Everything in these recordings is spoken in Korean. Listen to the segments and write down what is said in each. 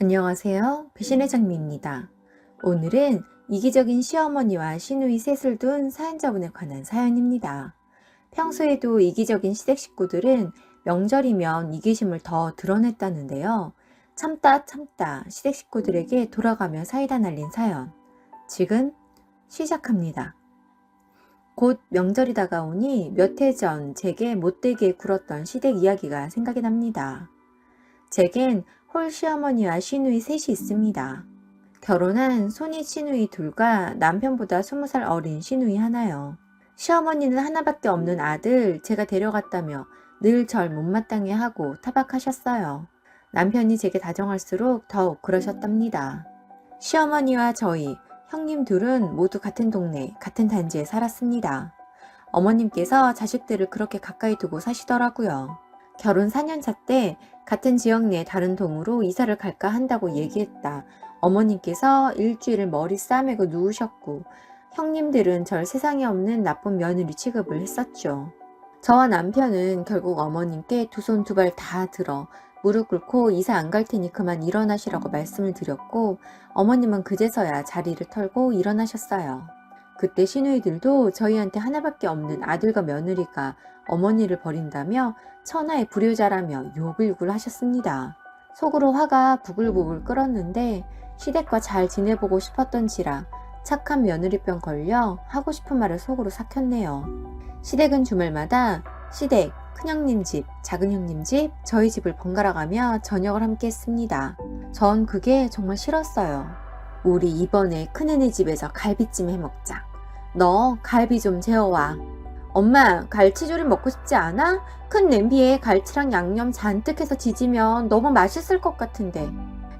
안녕하세요. 배신의 장미입니다. 오늘은 이기적인 시어머니와 시누이 셋을 둔 사연자분에 관한 사연입니다. 평소에도 이기적인 시댁 식구들은 명절이면 이기심을 더 드러냈다는데요. 참다 참다 시댁 식구들에게 돌아가며 사이다 날린 사연. 지금 시작합니다. 곧 명절이 다가오니 몇 해 전 제게 못되게 굴었던 시댁 이야기가 생각이 납니다. 제겐 홀 시어머니와 시누이 셋이 있습니다. 결혼한 손이 시누이 둘과 남편보다 20살 어린 시누이 하나요. 시어머니는 하나밖에 없는 아들 제가 데려갔다며 늘 절 못마땅해 하고 타박하셨어요. 남편이 제게 다정할수록 더욱 그러셨답니다. 시어머니와 저희, 형님 둘은 모두 같은 동네, 같은 단지에 살았습니다. 어머님께서 자식들을 그렇게 가까이 두고 사시더라고요. 결혼 4년차 때 같은 지역 내 다른 동으로 이사를 갈까 한다고 얘기했다. 어머님께서 일주일을 머리 싸매고 누우셨고 형님들은 절 세상에 없는 나쁜 며느리 취급을 했었죠. 저와 남편은 결국 어머님께 두 손 두 발 다 들어 무릎 꿇고 이사 안 갈 테니 그만 일어나시라고 말씀을 드렸고 어머님은 그제서야 자리를 털고 일어나셨어요. 그때 시누이들도 저희한테 하나밖에 없는 아들과 며느리가 어머니를 버린다며 천하의 불효자라며 욕을 하셨습니다. 속으로 화가 부글부글 끓었는데 시댁과 잘 지내보고 싶었던지라 착한 며느리병 걸려 하고 싶은 말을 속으로 삭혔네요. 시댁은 주말마다 시댁, 큰형님 집, 작은형님 집, 저희 집을 번갈아 가며 저녁을 함께 했습니다. 전 그게 정말 싫었어요. 우리 이번에 큰애네 집에서 갈비찜 해먹자. 너 갈비 좀 재워와. 엄마, 갈치조림 먹고 싶지 않아? 큰 냄비에 갈치랑 양념 잔뜩 해서 지지면 너무 맛있을 것 같은데.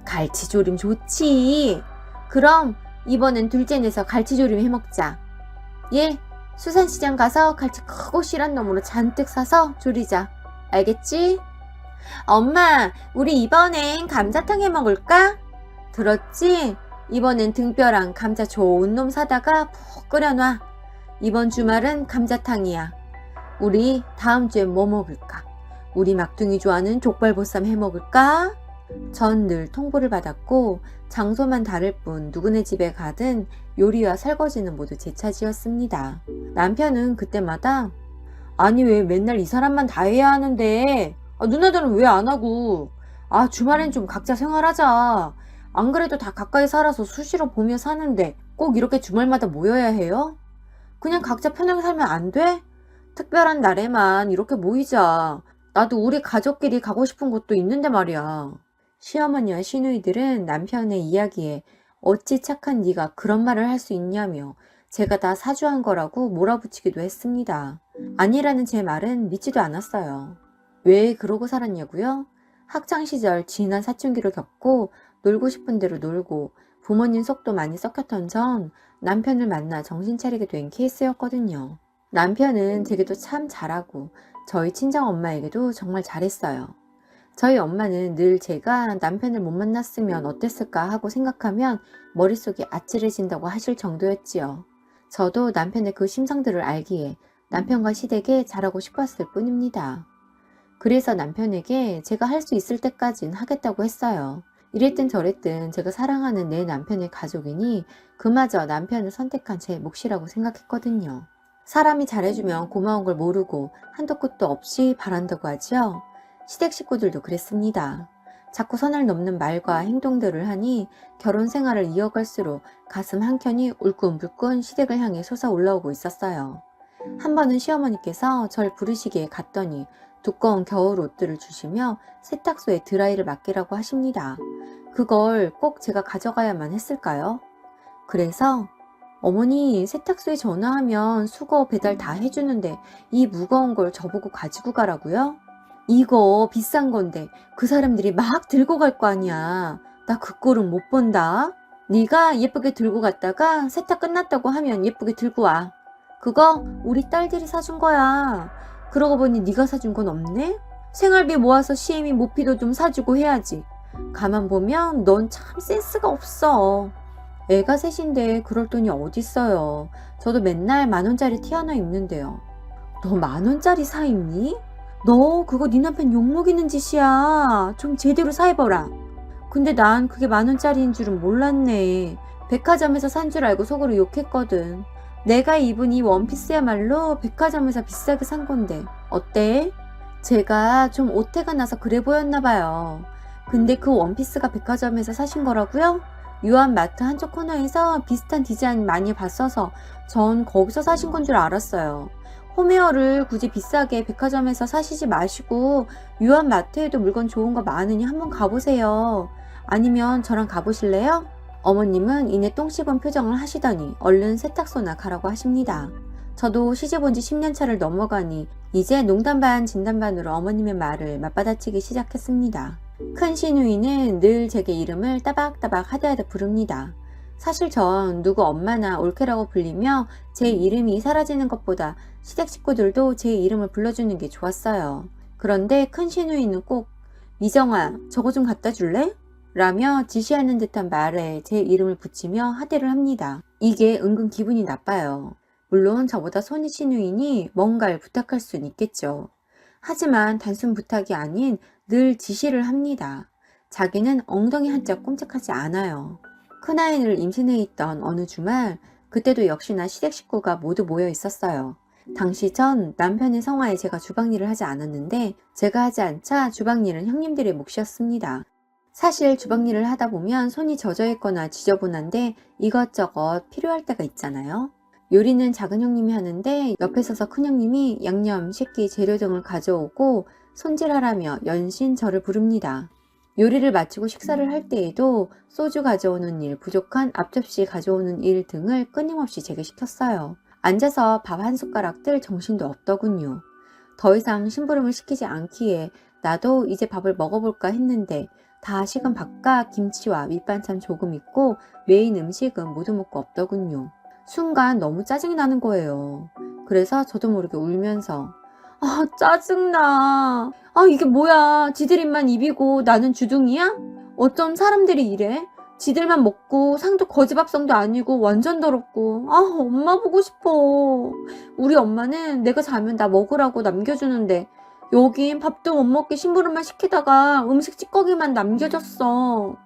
갈치조림 좋지. 그럼 이번엔 둘째 내서 갈치조림 해먹자. 예, 수산시장 가서 갈치 크고 실한 놈으로 잔뜩 사서 조리자. 알겠지? 엄마, 우리 이번엔 감자탕 해먹을까? 들었지? 이번엔 등뼈랑 감자 좋은 놈 사다가 푹 끓여놔. 이번 주말은 감자탕이야. 우리 다음 주엔 뭐 먹을까? 우리 막둥이 좋아하는 족발보쌈 해먹을까? 전 늘 통보를 받았고 장소만 다를 뿐 누구네 집에 가든 요리와 설거지는 모두 제 차지였습니다. 남편은 그때마다 아니 왜 맨날 이 사람만 다 해야 하는데 누나들은 왜 안 하고 주말엔 좀 각자 생활하자. 안 그래도 다 가까이 살아서 수시로 보며 사는데 꼭 이렇게 주말마다 모여야 해요? 그냥 각자 편하게 살면 안 돼? 특별한 날에만 이렇게 모이자. 나도 우리 가족끼리 가고 싶은 곳도 있는데 말이야. 시어머니와 시누이들은 남편의 이야기에 어찌 착한 네가 그런 말을 할 수 있냐며 제가 다 사주한 거라고 몰아붙이기도 했습니다. 아니라는 제 말은 믿지도 않았어요. 왜 그러고 살았냐고요? 학창시절 진한 사춘기를 겪고 놀고 싶은 대로 놀고 부모님 속도 많이 썩혔던 전 남편을 만나 정신 차리게 된 케이스였거든요. 남편은 되게도 참 잘하고 저희 친정엄마에게도 정말 잘했어요. 저희 엄마는 늘 제가 남편을 못 만났으면 어땠을까 하고 생각하면 머릿속이 아찔해진다고 하실 정도였지요. 저도 남편의 그 심성들을 알기에 남편과 시댁에 잘하고 싶었을 뿐입니다. 그래서 남편에게 제가 할 수 있을 때까진 하겠다고 했어요. 이랬든 저랬든 제가 사랑하는 내 남편의 가족이니 그마저 남편을 선택한 제 몫이라고 생각했거든요. 사람이 잘해주면 고마운 걸 모르고 한도 끝도 없이 바란다고 하죠. 시댁 식구들도 그랬습니다. 자꾸 선을 넘는 말과 행동들을 하니 결혼 생활을 이어갈수록 가슴 한켠이 울끈불끈 시댁을 향해 솟아올라오고 있었어요. 한 번은 시어머니께서 절 부르시기에 갔더니 두꺼운 겨울 옷들을 주시며 세탁소에 드라이를 맡기라고 하십니다. 그걸 꼭 제가 가져가야만 했을까요? 그래서 어머니 세탁소에 전화하면 수거 배달 다 해주는데 이 무거운 걸 저보고 가지고 가라고요? 이거 비싼 건데 그 사람들이 막 들고 갈 거 아니야. 나 그 꼴은 못 본다. 네가 예쁘게 들고 갔다가 세탁 끝났다고 하면 예쁘게 들고 와. 그거 우리 딸들이 사준 거야. 그러고 보니 네가 사준 건 없네? 생활비 모아서 시애미 모피도 좀 사주고 해야지. 가만 보면 넌 참 센스가 없어. 애가 셋인데 그럴 돈이 어딨어요. 저도 맨날 10,000원짜리 티 하나 입는데요. 너 10,000원짜리 사 입니? 너 그거 네 남편 욕먹이는 짓이야. 좀 제대로 사 입어라. 근데 난 그게 10,000원짜리인 줄은 몰랐네. 백화점에서 산 줄 알고 속으로 욕했거든. 내가 입은 이 원피스야말로 백화점에서 비싸게 산 건데 어때? 제가 좀 오태가 나서 그래 보였나 봐요. 근데 그 원피스가 백화점에서 사신 거라고요? 유한마트 한쪽 코너에서 비슷한 디자인 많이 봤어서 전 거기서 사신 건 줄 알았어요. 홈웨어를 굳이 비싸게 백화점에서 사시지 마시고 유한마트에도 물건 좋은 거 많으니 한번 가보세요. 아니면 저랑 가보실래요? 어머님은 이내 똥 씹은 표정을 하시더니 얼른 세탁소나 가라고 하십니다. 저도 시집 온 지 10년 차를 넘어가니 이제 농담 반 진담 반으로 어머님의 말을 맞받아치기 시작했습니다. 큰 시누이는 늘 제게 이름을 따박따박 하드하드 부릅니다. 사실 전 누구 엄마나 올케라고 불리며 제 이름이 사라지는 것보다 시댁 식구들도 제 이름을 불러주는 게 좋았어요. 그런데 큰 시누이는 꼭 미정아 저거 좀 갖다 줄래? 라며 지시하는 듯한 말에 제 이름을 붙이며 하대를 합니다. 이게 은근 기분이 나빠요. 물론 저보다 손이 시누이니 뭔가를 부탁할 순 있겠죠. 하지만 단순 부탁이 아닌 늘 지시를 합니다. 자기는 엉덩이 한짝 꼼짝하지 않아요. 큰아이를 임신해 있던 어느 주말, 그때도 역시나 시댁 식구가 모두 모여 있었어요. 당시 전 남편의 성화에 제가 주방일을 하지 않았는데 제가 하지 않자 주방일은 형님들의 몫이었습니다. 사실 주방일을 하다 보면 손이 젖어 있거나 지저분한데 이것저것 필요할 때가 있잖아요. 요리는 작은 형님이 하는데 옆에 서서 큰 형님이 양념, 식기, 재료 등을 가져오고 손질하라며 연신 저를 부릅니다. 요리를 마치고 식사를 할 때에도 소주 가져오는 일, 부족한 앞접시 가져오는 일 등을 끊임없이 제게 시켰어요. 앉아서 밥 한 숟가락 뜰 정신도 없더군요. 더 이상 심부름을 시키지 않기에 나도 이제 밥을 먹어볼까 했는데 다 식은 밥과 김치와 밑반찬 조금 있고 메인 음식은 모두 먹고 없더군요. 순간 너무 짜증이 나는 거예요. 그래서 저도 모르게 울면서 아 짜증나. 아 이게 뭐야. 지들 입만 입이고 나는 주둥이야? 어쩜 사람들이 이래? 지들만 먹고 상도 거지밥상도 아니고 완전 더럽고 아 엄마 보고 싶어. 우리 엄마는 내가 자면 나 먹으라고 남겨주는데 여긴 밥도 못 먹게 심부름만 시키다가 음식 찌꺼기만 남겨줬어.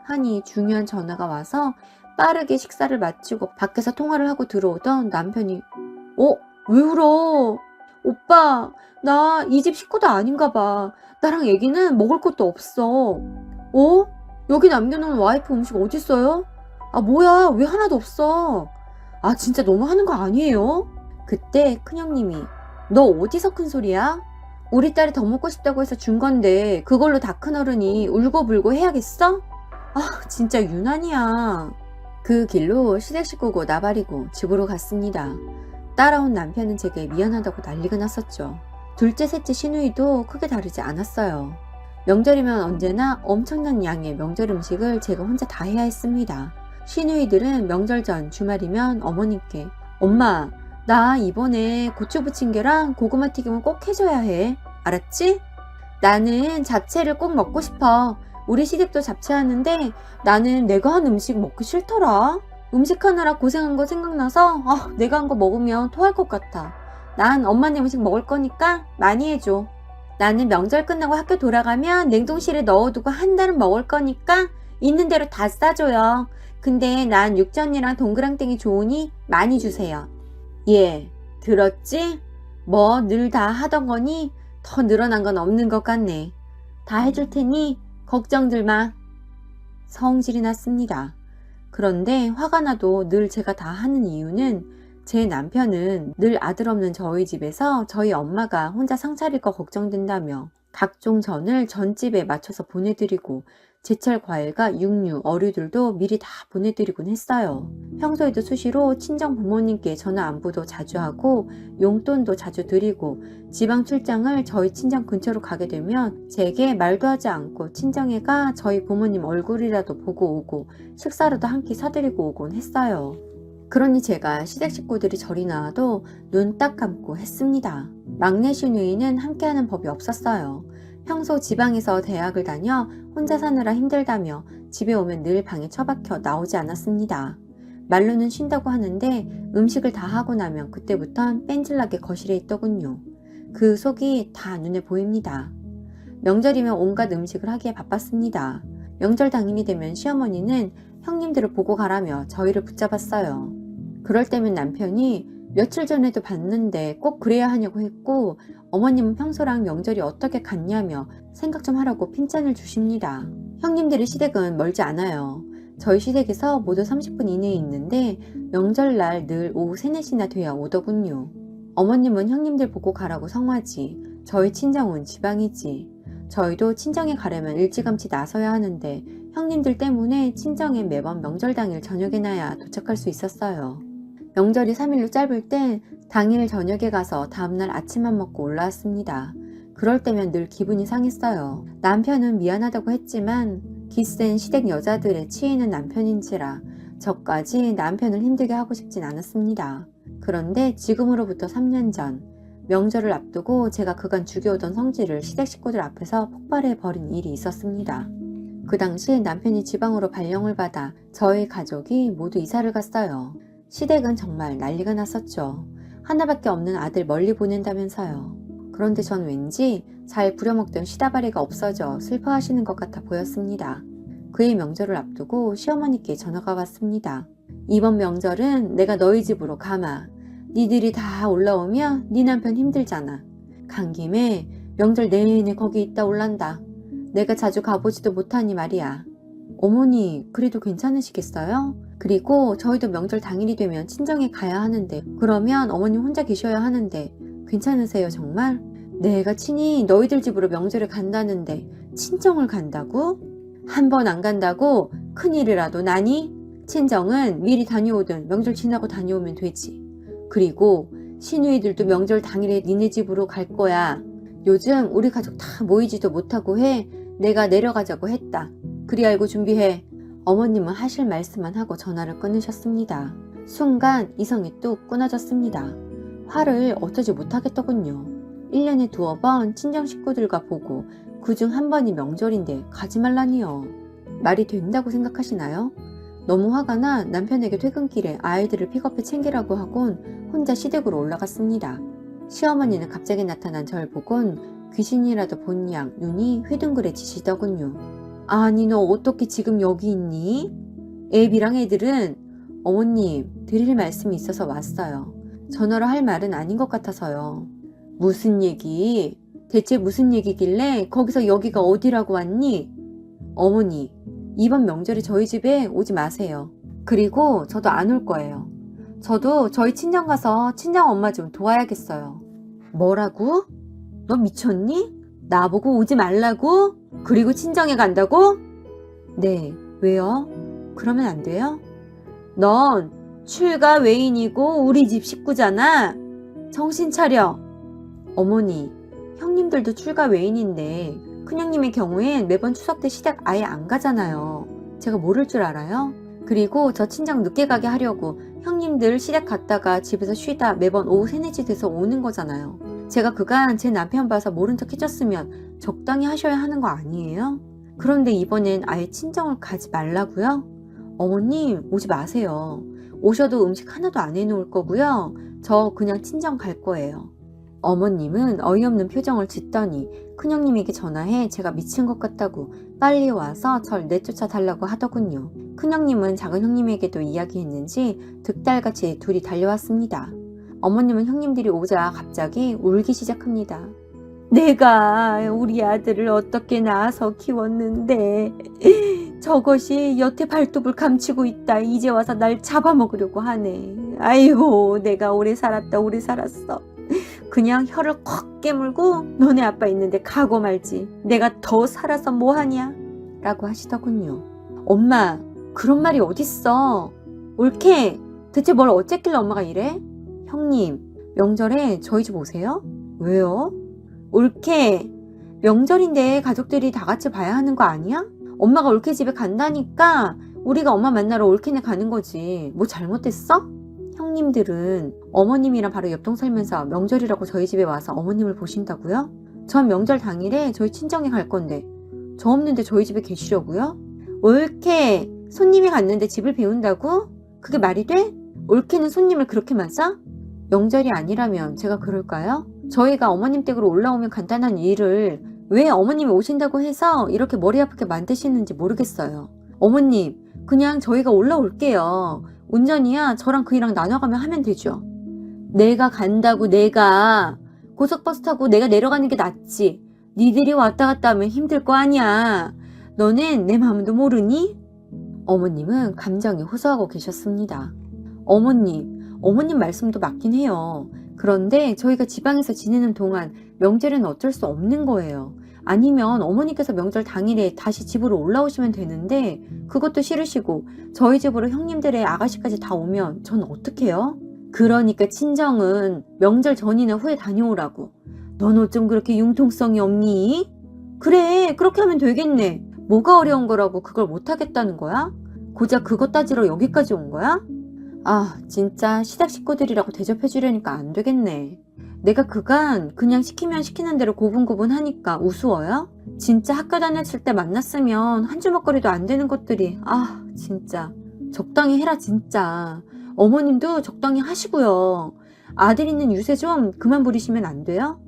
하니 중요한 전화가 와서 빠르게 식사를 마치고 밖에서 통화를 하고 들어오던 남편이 왜 울어? 오빠 나 이 집 식구도 아닌가 봐. 나랑 애기는 먹을 것도 없어. 여기 남겨놓은 와이프 음식 어딨어요? 아 뭐야 왜 하나도 없어? 아 진짜 너무 하는 거 아니에요? 그때 큰형님이 너 어디서 큰 소리야? 우리 딸이 더 먹고 싶다고 해서 준 건데 그걸로 다 큰 어른이 울고불고 해야겠어? 아 진짜 유난이야. 그 길로 시댁 식구고 나발이고 집으로 갔습니다. 따라온 남편은 제게 미안하다고 난리가 났었죠. 둘째 셋째 시누이도 크게 다르지 않았어요. 명절이면 언제나 엄청난 양의 명절 음식을 제가 혼자 다 해야 했습니다. 시누이들은 명절 전 주말이면 어머님께 엄마 나 이번에 고추 부침개랑 고구마 튀김은 꼭 해줘야 해. 알았지? 나는 잡채를 꼭 먹고 싶어. 우리 시댁도 잡채 하는데 나는 내가 한 음식 먹기 싫더라. 음식하느라 고생한 거 생각나서 내가 한 거 먹으면 토할 것 같아. 난 엄마네 음식 먹을 거니까 많이 해줘. 나는 명절 끝나고 학교 돌아가면 냉동실에 넣어두고 한 달은 먹을 거니까 있는 대로 다 싸줘요. 근데 난 육전이랑 동그랑땡이 좋으니 많이 주세요. 예, 들었지? 뭐 늘 다 하던 거니 더 늘어난 건 없는 것 같네. 다 해줄 테니 걱정들 마. 성질이 났습니다. 그런데 화가 나도 늘 제가 다 하는 이유는 제 남편은 늘 아들 없는 저희 집에서 저희 엄마가 혼자 상 차릴 거 걱정된다며 각종 전을 전집에 맞춰서 보내드리고 제철 과일과 육류, 어류들도 미리 다 보내드리곤 했어요. 평소에도 수시로 친정 부모님께 전화 안부도 자주 하고 용돈도 자주 드리고 지방 출장을 저희 친정 근처로 가게 되면 제게 말도 하지 않고 친정에 가 저희 부모님 얼굴이라도 보고 오고 식사라도 한 끼 사드리고 오곤 했어요. 그러니 제가 시댁 식구들이 저리 나와도 눈 딱 감고 했습니다. 막내 시누이는 함께하는 법이 없었어요. 평소 지방에서 대학을 다녀 혼자 사느라 힘들다며 집에 오면 늘 방에 처박혀 나오지 않았습니다. 말로는 쉰다고 하는데 음식을 다 하고 나면 그때부턴 뺀질나게 거실에 있더군요. 그 속이 다 눈에 보입니다. 명절이면 온갖 음식을 하기에 바빴습니다. 명절 당일이 되면 시어머니는 형님들을 보고 가라며 저희를 붙잡았어요. 그럴 때면 남편이 며칠 전에도 봤는데 꼭 그래야 하냐고 했고, 어머님은 평소랑 명절이 어떻게 같냐며 생각 좀 하라고 핀잔을 주십니다. 형님들의 시댁은 멀지 않아요. 저희 시댁에서 모두 30분 이내에 있는데 명절날 늘 오후 3, 4시나 돼야 오더군요. 어머님은 형님들 보고 가라고 성화지, 저희 친정은 지방이지. 저희도 친정에 가려면 일찌감치 나서야 하는데 형님들 때문에 친정에 매번 명절 당일 저녁에나야 도착할 수 있었어요. 명절이 3일로 짧을 땐 당일 저녁에 가서 다음날 아침만 먹고 올라왔습니다. 그럴 때면 늘 기분이 상했어요. 남편은 미안하다고 했지만 기센 시댁 여자들의 치이는 남편인지라 저까지 남편을 힘들게 하고 싶진 않았습니다. 그런데 지금으로부터 3년 전 명절을 앞두고 제가 그간 죽여오던 성질을 시댁 식구들 앞에서 폭발해 버린 일이 있었습니다. 그 당시 남편이 지방으로 발령을 받아 저희 가족이 모두 이사를 갔어요. 시댁은 정말 난리가 났었죠. 하나밖에 없는 아들 멀리 보낸다면서요. 그런데 전 왠지 잘 부려먹던 시다바리가 없어져 슬퍼하시는 것 같아 보였습니다. 그의 명절을 앞두고 시어머니께 전화가 왔습니다. 이번 명절은 내가 너희 집으로 가마. 니들이 다 올라오면 네 남편 힘들잖아. 간 김에 명절 내내 거기 있다 올란다. 내가 자주 가보지도 못하니 말이야. 어머니, 그래도 괜찮으시겠어요? 그리고 저희도 명절 당일이 되면 친정에 가야 하는데, 그러면 어머님 혼자 계셔야 하는데 괜찮으세요 정말? 내가 친히 너희들 집으로 명절에 간다는데 친정을 간다고? 한 번 안 간다고 큰일이라도 나니? 친정은 미리 다녀오든 명절 지나고 다녀오면 되지. 그리고 시누이들도 명절 당일에 니네 집으로 갈 거야. 요즘 우리 가족 다 모이지도 못하고 해. 내가 내려가자고 했다. 그리 알고 준비해. 어머님은 하실 말씀만 하고 전화를 끊으셨습니다. 순간 이성이 뚝 끊어졌습니다. 화를 어쩌지 못하겠더군요. 1년에 2번 친정 식구들과 보고 그중 한 번이 명절인데 가지 말라니요. 말이 된다고 생각하시나요? 너무 화가 나 남편에게 퇴근길에 아이들을 픽업해 챙기라고 하곤 혼자 시댁으로 올라갔습니다. 시어머니는 갑자기 나타난 절 보곤 귀신이라도 본 양 눈이 휘둥그레지시더군요. 아니 너 어떻게 지금 여기 있니? 애비랑 애들은 어머님 드릴 말씀이 있어서 왔어요. 전화로 할 말은 아닌 것 같아서요. 무슨 얘기? 대체 무슨 얘기길래 거기서 여기가 어디라고 왔니? 어머니 이번 명절에 저희 집에 오지 마세요. 그리고 저도 안 올 거예요. 저도 저희 친정 가서 친정 엄마 좀 도와야겠어요. 뭐라고? 너 미쳤니? 나보고 오지 말라고? 그리고 친정에 간다고? 네, 왜요? 그러면 안 돼요? 넌 출가 외인이고 우리 집 식구잖아. 정신 차려. 어머니, 형님들도 출가 외인인데 큰형님의 경우엔 매번 추석 때 시댁 아예 안 가잖아요. 제가 모를 줄 알아요? 그리고 저 친정 늦게 가게 하려고 형님들 시댁 갔다가 집에서 쉬다 매번 오후 3, 4시 돼서 오는 거잖아요. 제가 그간 제 남편 봐서 모른 척 해줬으면 적당히 하셔야 하는 거 아니에요? 그런데 이번엔 아예 친정을 가지 말라고요? 어머님 오지 마세요. 오셔도 음식 하나도 안 해놓을 거고요. 저 그냥 친정 갈 거예요. 어머님은 어이없는 표정을 짓더니 큰형님에게 전화해 제가 미친 것 같다고 빨리 와서 절 내쫓아 달라고 하더군요. 큰형님은 작은형님에게도 이야기했는지 득달같이 둘이 달려왔습니다. 어머님은 형님들이 오자 갑자기 울기 시작합니다. 내가 우리 아들을 어떻게 낳아서 키웠는데 저것이 여태 발톱을 감추고 있다. 이제 와서 날 잡아먹으려고 하네. 아이고 내가 오래 살았다 오래 살았어. 그냥 혀를 콱 깨물고 너네 아빠 있는데 가고 말지. 내가 더 살아서 뭐하냐? 라고 하시더군요. 엄마 그런 말이 어딨어. 옳게 대체 뭘 어쨌길래 엄마가 이래? 형님 명절에 저희 집 오세요? 왜요? 옳게 명절인데 가족들이 다 같이 봐야 하는 거 아니야? 엄마가 옳게 집에 간다니까 우리가 엄마 만나러 옳게네 가는 거지. 뭐 잘못됐어? 형님들은 어머님이랑 바로 옆동 살면서 명절이라고 저희 집에 와서 어머님을 보신다고요? 전 명절 당일에 저희 친정에 갈 건데 저 없는데 저희 집에 계시려고요? 옳게 손님이 갔는데 집을 비운다고? 그게 말이 돼? 옳게는 손님을 그렇게만 싸? 명절이 아니라면 제가 그럴까요? 저희가 어머님 댁으로 올라오면 간단한 일을 왜 어머님이 오신다고 해서 이렇게 머리 아프게 만드시는지 모르겠어요. 어머님, 그냥 저희가 올라올게요. 운전이야 저랑 그이랑 나눠가면 하면 되죠. 내가 간다고 내가. 고속버스 타고 내가 내려가는 게 낫지. 니들이 왔다 갔다 하면 힘들 거 아니야. 너넨 내 마음도 모르니? 어머님은 감정이 호소하고 계셨습니다. 어머님 말씀도 맞긴 해요. 그런데 저희가 지방에서 지내는 동안 명절에는 어쩔 수 없는 거예요. 아니면 어머니께서 명절 당일에 다시 집으로 올라오시면 되는데 그것도 싫으시고 저희 집으로 형님들의 아가씨까지 다 오면 전 어떡해요? 그러니까 친정은 명절 전이나 후에 다녀오라고. 넌 어쩜 그렇게 융통성이 없니? 그래, 그렇게 하면 되겠네. 뭐가 어려운 거라고 그걸 못하겠다는 거야? 고작 그것 따지러 여기까지 온 거야? 아, 진짜 시댁 식구들이라고 대접해주려니까 안 되겠네. 내가 그간 그냥 시키면 시키는 대로 고분고분하니까 우스워요? 진짜 학교 다녔을 때 만났으면 한 주먹거리도 안 되는 것들이 진짜 적당히 해라 진짜. 어머님도 적당히 하시고요. 아들 있는 유세 좀 그만 부리시면 안 돼요?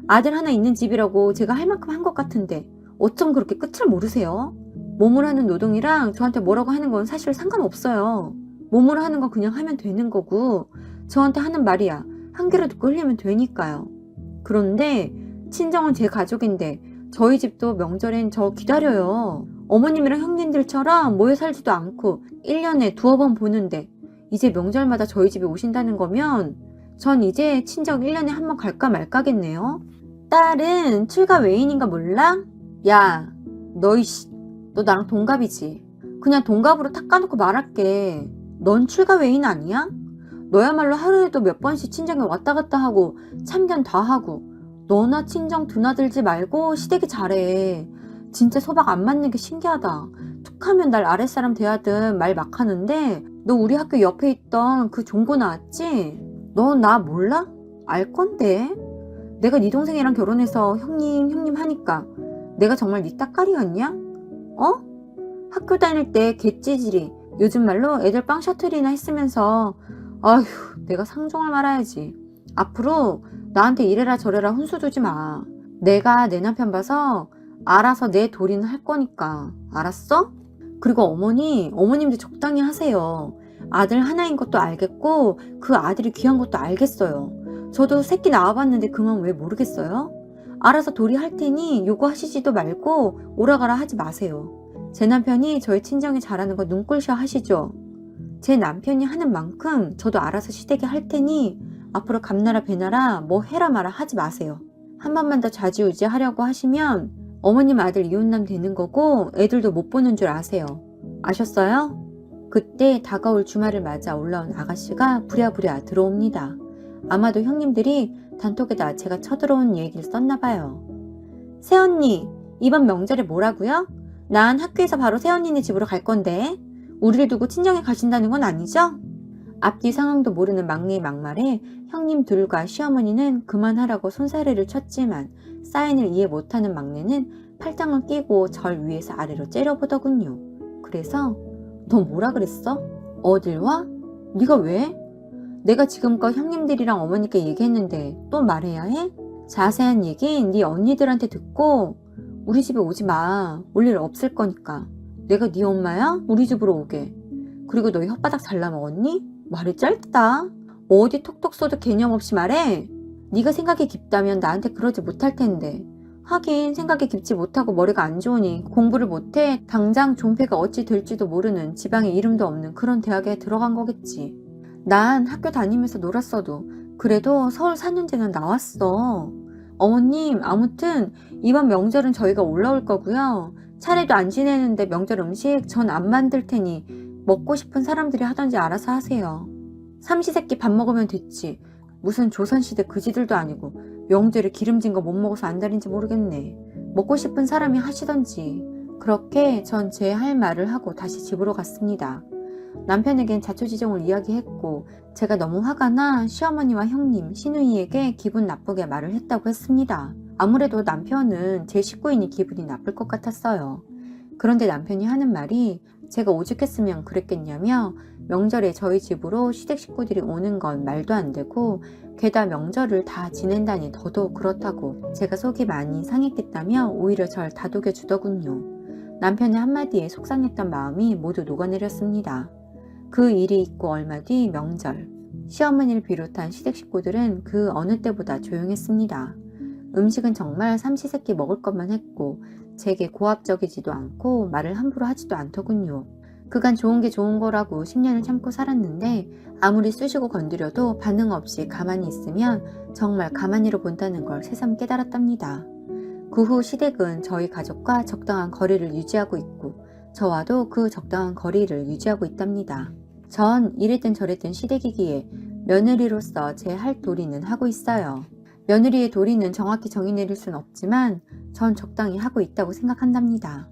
아들 하나 있는 집이라고 제가 할 만큼 한 것 같은데 어쩜 그렇게 끝을 모르세요? 몸으로 하는 노동이랑 저한테 뭐라고 하는 건 사실 상관없어요. 몸으로 하는 건 그냥 하면 되는 거고 저한테 하는 말이야 한 귀로 듣고 흘리면 되니까요. 그런데 친정은 제 가족인데 저희 집도 명절엔 저 기다려요. 어머님이랑 형님들처럼 모여 살지도 않고 1년에 두어 번 보는데 이제 명절마다 저희 집에 오신다는 거면 전 이제 친정 1년에 한 번 갈까 말까겠네요. 딸은 출가 외인인가 몰라? 야, 너 나랑 동갑이지? 그냥 동갑으로 탁 까놓고 말할게. 넌 출가 외인 아니야? 너야말로 하루에도 몇 번씩 친정에 왔다 갔다 하고 참견 다 하고 너나 친정 드나들지 말고 시댁이 잘해. 진짜 소박 안 맞는 게 신기하다. 툭하면 날 아랫사람 대하든 말 막 하는데 너 우리 학교 옆에 있던 그 종고 나왔지? 너 나 몰라? 알 건데. 내가 네 동생이랑 결혼해서 형님 하니까 내가 정말 네 따까리였냐? 어? 학교 다닐 때 개찌질이 요즘 말로 애들 빵 셔틀이나 했으면서 아휴 내가 상종을 말아야지. 앞으로 나한테 이래라 저래라 훈수 두지 마. 내가 내 남편 봐서 알아서 내 도리는 할 거니까. 알았어? 그리고 어머님도 적당히 하세요. 아들 하나인 것도 알겠고 그 아들이 귀한 것도 알겠어요. 저도 새끼 낳아봤는데 그만 왜 모르겠어요? 알아서 도리 할 테니 요구하시지도 말고 오라가라 하지 마세요. 제 남편이 저희 친정이 잘하는 거 눈꼴셔 하시죠? 제 남편이 하는 만큼 저도 알아서 시댁에 할 테니 앞으로 감나라 배나라 뭐 해라 마라 하지 마세요. 한 번만 더 좌지우지 하려고 하시면 어머님 아들 이혼남 되는 거고 애들도 못 보는 줄 아세요. 아셨어요? 그때 다가올 주말을 맞아 올라온 아가씨가 부랴부랴 들어옵니다. 아마도 형님들이 단톡에다 제가 쳐들어온 얘기를 썼나봐요. 새언니, 이번 명절에 뭐라고요? 난 학교에서 바로 새언니네 집으로 갈 건데 우리를 두고 친정에 가신다는 건 아니죠? 앞뒤 상황도 모르는 막내의 막말에 형님 둘과 시어머니는 그만하라고 손사래를 쳤지만 사인을 이해 못하는 막내는 팔짱을 끼고 절 위에서 아래로 째려보더군요. 그래서 너 뭐라 그랬어? 어딜 와? 네가 왜? 내가 지금껏 형님들이랑 어머니께 얘기했는데 또 말해야 해? 자세한 얘긴 네 언니들한테 듣고 우리 집에 오지 마. 올 일 없을 거니까. 내가 네 엄마야? 우리 집으로 오게. 그리고 너희 혓바닥 잘라먹었니? 말이 짧다. 어디 톡톡 쏘도 개념 없이 말해? 네가 생각이 깊다면 나한테 그러지 못할 텐데. 하긴 생각이 깊지 못하고 머리가 안 좋으니 공부를 못해 당장 존폐가 어찌 될지도 모르는 지방에 이름도 없는 그런 대학에 들어간 거겠지. 난 학교 다니면서 놀았어도 그래도 서울 4년제는 나왔어. 어머님 아무튼 이번 명절은 저희가 올라올 거고요. 차례도 안 지내는데 명절 음식 전 안 만들 테니 먹고 싶은 사람들이 하던지 알아서 하세요. 삼시세끼 밥 먹으면 됐지. 무슨 조선시대 그지들도 아니고 명절에 기름진 거 못 먹어서 안달인지 모르겠네. 먹고 싶은 사람이 하시던지. 그렇게 전 제 할 말을 하고 다시 집으로 갔습니다. 남편에겐 자초지종을 이야기했고 제가 너무 화가 나 시어머니와 형님, 시누이에게 기분 나쁘게 말을 했다고 했습니다. 아무래도 남편은 제 식구이니 기분이 나쁠 것 같았어요. 그런데 남편이 하는 말이 제가 오죽했으면 그랬겠냐며 명절에 저희 집으로 시댁 식구들이 오는 건 말도 안 되고 게다 명절을 다 지낸다니 더더욱 그렇다고 제가 속이 많이 상했겠다며 오히려 절 다독여 주더군요. 남편의 한마디에 속상했던 마음이 모두 녹아내렸습니다. 그 일이 있고 얼마 뒤 명절, 시어머니를 비롯한 시댁 식구들은 그 어느 때보다 조용했습니다. 음식은 정말 삼시세끼 먹을 것만 했고 제게 고압적이지도 않고 말을 함부로 하지도 않더군요. 그간 좋은 게 좋은 거라고 10년을 참고 살았는데 아무리 쑤시고 건드려도 반응 없이 가만히 있으면 정말 가만히로 본다는 걸 새삼 깨달았답니다. 그 후 시댁은 저희 가족과 적당한 거리를 유지하고 있고 저와도 그 적당한 거리를 유지하고 있답니다. 전 이랬든 저랬든 시댁이기에 며느리로서 제 할 도리는 하고 있어요. 며느리의 도리는 정확히 정의 내릴 순 없지만 전 적당히 하고 있다고 생각한답니다.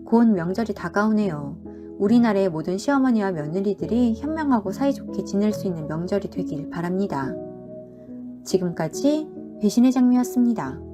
곧 명절이 다가오네요. 우리나라의 모든 시어머니와 며느리들이 현명하고 사이좋게 지낼 수 있는 명절이 되길 바랍니다. 지금까지 배신의 장미였습니다.